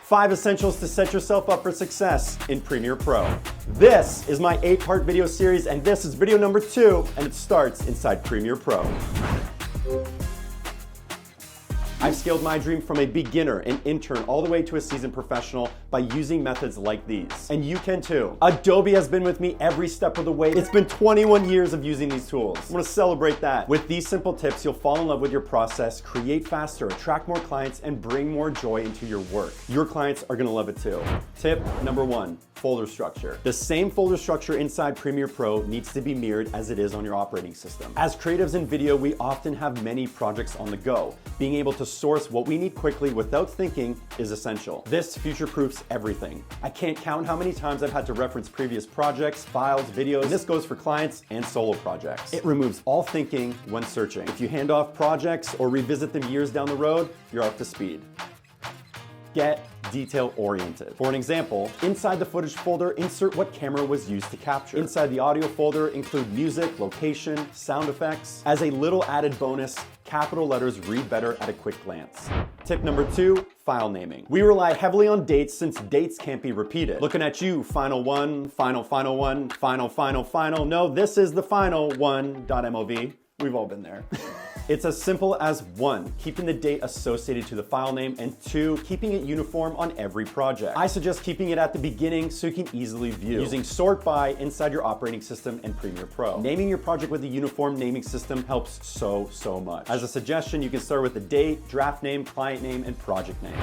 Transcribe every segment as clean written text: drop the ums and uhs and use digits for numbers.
5 essentials to set yourself up for success in Premiere Pro. This is my 8-part video series, and this is video number 2, and it starts inside Premiere Pro. I've scaled my dream from a beginner, an intern, all the way to a seasoned professional by using methods like these. And you can too. Adobe has been with me every step of the way. It's been 21 years of using these tools. I want to celebrate that. With these simple tips, you'll fall in love with your process, create faster, attract more clients, and bring more joy into your work. Your clients are going to love it too. Tip number 1, folder structure. The same folder structure inside Premiere Pro needs to be mirrored as it is on your operating system. As creatives in video, we often have many projects on the go. Being able to source what we need quickly without thinking is essential. This future-proofs everything. I can't count how many times I've had to reference previous projects, files, videos, and this goes for clients and solo projects. It removes all thinking when searching. If you hand off projects or revisit them years down the road, you're up to speed. Get detail-oriented. For an example, inside the footage folder, insert what camera was used to capture. Inside the audio folder, include music, location, sound effects. As a little added bonus, capital letters read better at a quick glance. Tip number 2, file naming. We rely heavily on dates since dates can't be repeated. Looking at you, final one, final one, final. No, this is the final one.mov. We've all been there. It's as simple as 1, keeping the date associated to the file name, and 2, keeping it uniform on every project. I suggest keeping it at the beginning so you can easily view. Using sort by inside your operating system and Premiere Pro. Naming your project with a uniform naming system helps so much. As a suggestion, you can start with the date, draft name, client name, and project name.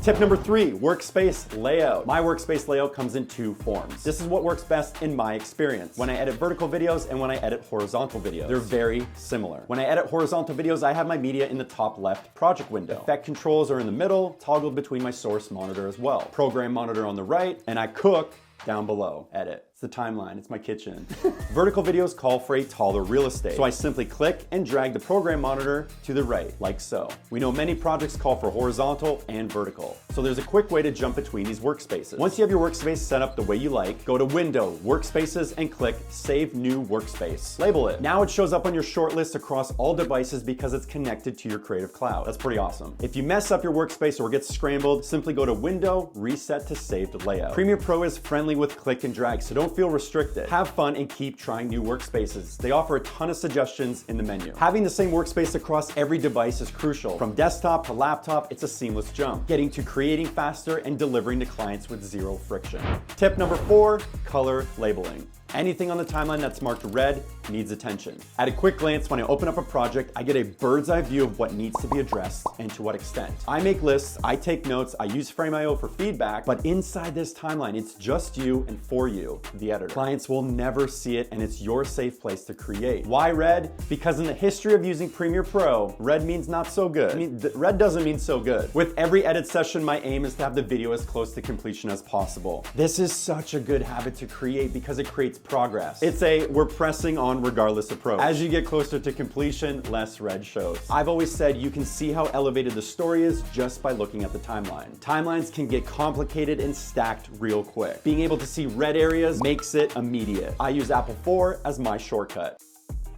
Tip number 3, Workspace Layout. My Workspace Layout comes in 2 forms. This is what works best in my experience. When I edit vertical videos and when I edit horizontal videos. They're very similar. When I edit horizontal videos, I have my media in the top left project window. Effect controls are in the middle, toggled between my source monitor as well. Program monitor on the right, and I cook down below. Edit. It's the timeline, it's my kitchen. Vertical videos call for a taller real estate, so I simply click and drag the program monitor to the right, like so. We know many projects call for horizontal and vertical, so there's a quick way to jump between these workspaces. Once you have your workspace set up the way you like, go to Window, Workspaces, and click Save New Workspace. Label it. Now it shows up on your shortlist across all devices because it's connected to your Creative Cloud. That's pretty awesome. If you mess up your workspace or get scrambled, simply go to Window, Reset to Saved Layout. Premiere Pro is friendly with click and drag, so don't feel restricted. Have fun and keep trying new workspaces. They offer a ton of suggestions in the menu. Having the same workspace across every device is crucial. From desktop to laptop, it's a seamless jump, getting to creating faster and delivering to clients with 0 friction. Tip number 4, color labeling. Anything on the timeline that's marked red needs attention. At a quick glance, when I open up a project, I get a bird's eye view of what needs to be addressed and to what extent. I make lists, I take notes, I use Frame.io for feedback, but inside this timeline, it's just you and for you, the editor. Clients will never see it, and it's your safe place to create. Why red? Because in the history of using Premiere Pro, red means not so good. Red doesn't mean so good. With every edit session, my aim is to have the video as close to completion as possible. This is such a good habit to create because it creates progress. It's a we're pressing on regardless approach. As you get closer to completion, less red shows. I've always said you can see how elevated the story is just by looking at the timeline. Timelines can get complicated and stacked real quick. Being able to see red areas makes it immediate. I use Apple 4 as my shortcut.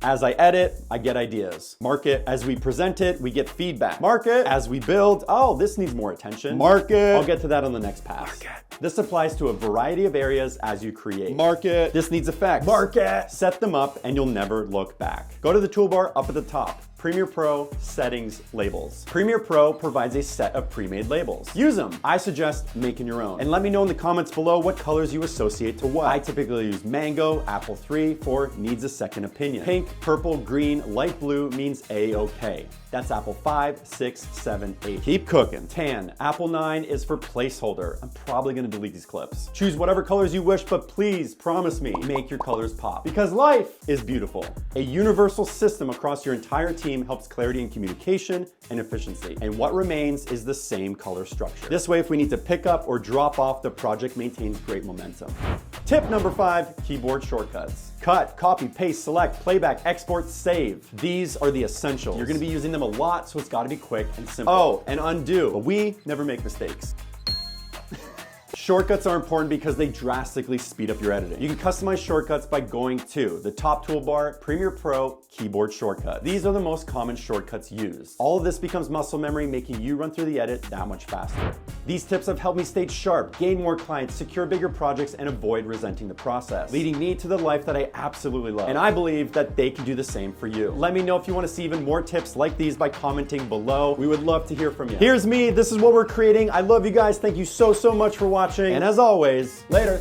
As I edit, I get ideas. Mark it. As we present it, we get feedback. Mark it. As we build, oh, this needs more attention. Mark it. I'll get to that on the next pass. Mark it. This applies to a variety of areas as you create. Mark it. This needs effects. Mark it. Set them up and you'll never look back. Go to the toolbar up at the top. Premiere Pro Settings Labels. Premiere Pro provides a set of pre-made labels. Use them. I suggest making your own. And let me know in the comments below what colors you associate to what. I typically use mango, apple 3 for needs a second opinion. Pink, purple, green, light blue means A-OK. That's apple 5, 6, 7, 8. Keep cooking. Tan, apple 9 is for placeholder. I'm probably gonna delete these clips. Choose whatever colors you wish, but please promise me, make your colors pop. Because life is beautiful. A universal system across your entire team helps clarity in communication and efficiency. And what remains is the same color structure. This way, if we need to pick up or drop off, the project maintains great momentum. Tip number 5, keyboard shortcuts. Cut, copy, paste, select, playback, export, save. These are the essentials. You're gonna be using them a lot, so it's gotta be quick and simple. Oh, and undo. But we never make mistakes. Shortcuts are important because they drastically speed up your editing. You can customize shortcuts by going to the top toolbar, Premiere Pro, keyboard shortcut. These are the most common shortcuts used. All of this becomes muscle memory, making you run through the edit that much faster. These tips have helped me stay sharp, gain more clients, secure bigger projects, and avoid resenting the process, leading me to the life that I absolutely love. And I believe that they can do the same for you. Let me know if you want to see even more tips like these by commenting below. We would love to hear from you. Here's me. This is what we're creating. I love you guys. Thank you so much for watching. And as always, later.